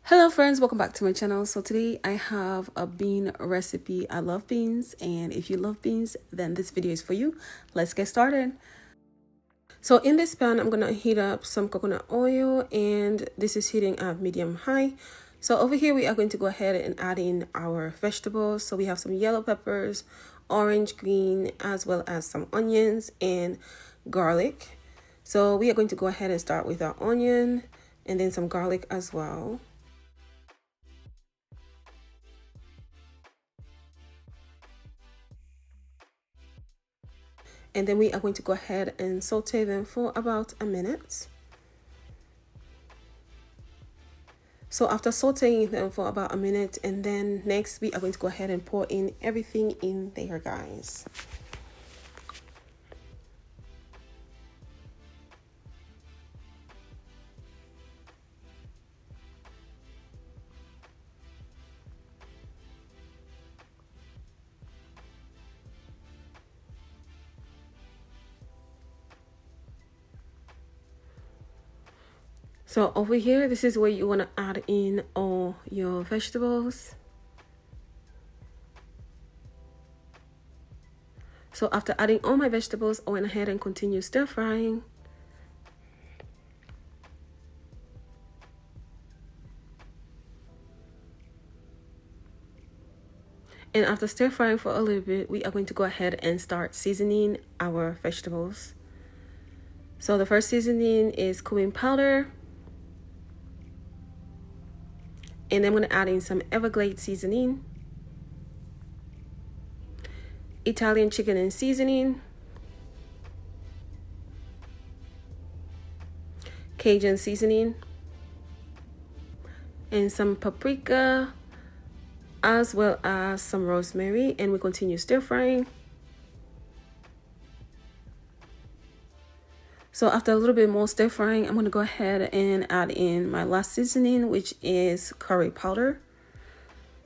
Hello friends, welcome back to my channel. So today I have a bean recipe. I love beans, and if you love beans, then this video is for you. Let's get started. So in this pan, I'm gonna heat up some coconut oil, and this is heating at medium high. So over here we are going to go ahead and add in our vegetables. So we have some yellow peppers, orange, green, as well as some onions and garlic. So we are going to go ahead and start with our onion and then some garlic as well. And then we are going to go ahead and saute them for about a minute. So after sauteing them for about a minute, and then next we are going to go ahead and pour in everything in there, guys. So over here, this is where you want to add in all your vegetables. So after adding all my vegetables, I went ahead and continued stir frying. And after stir frying for a little bit, we are going to go ahead and start seasoning our vegetables. So the first seasoning is cumin powder. And I'm going to add in some Everglades seasoning, Italian chicken and seasoning, Cajun seasoning, and some paprika, as well as some rosemary. And we continue stir frying. So after a little bit more stir frying, I'm going to go ahead and add in my last seasoning, which is curry powder.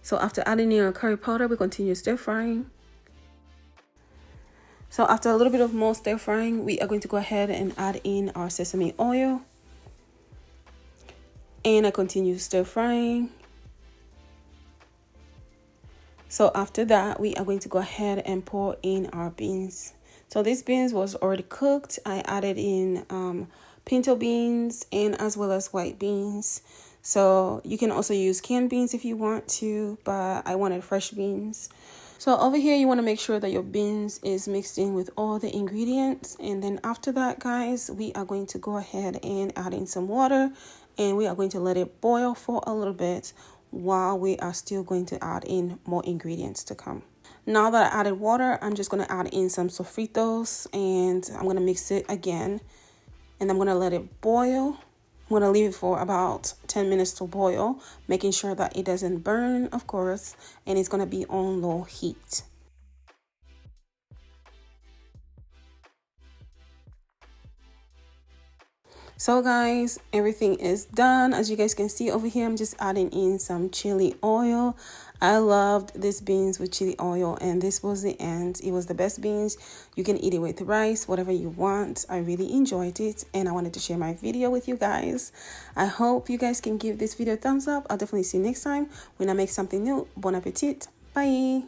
So after adding in our curry powder, we continue stir frying. So after a little bit of more stir frying, we are going to go ahead and add in our sesame oil. And I continue stir frying. So after that, we are going to go ahead and pour in our beans. So these beans was already cooked. I added in pinto beans and as well as white beans. So you can also use canned beans if you want to, but I wanted fresh beans. So over here, you want to make sure that your beans is mixed in with all the ingredients. And then after that, guys, we are going to go ahead and add in some water, and we are going to let it boil for a little bit while we are still going to add in more ingredients to come. Now that I added water, I'm just going to add in some sofritos, and I'm going to mix it again, and I'm going to let it boil. I'm going to leave it for about 10 minutes to boil, making sure that it doesn't burn, of course, and it's going to be on low heat. So guys, everything is done. As you guys can see over here, I'm just adding in some chili oil. I loved these beans with chili oil, and this was the end. It was the best beans. You can eat it with rice, whatever you want. I really enjoyed it, and I wanted to share my video with you guys. I hope you guys can give this video a thumbs up. I'll definitely see you next time when I make something new. Bon appetit. Bye.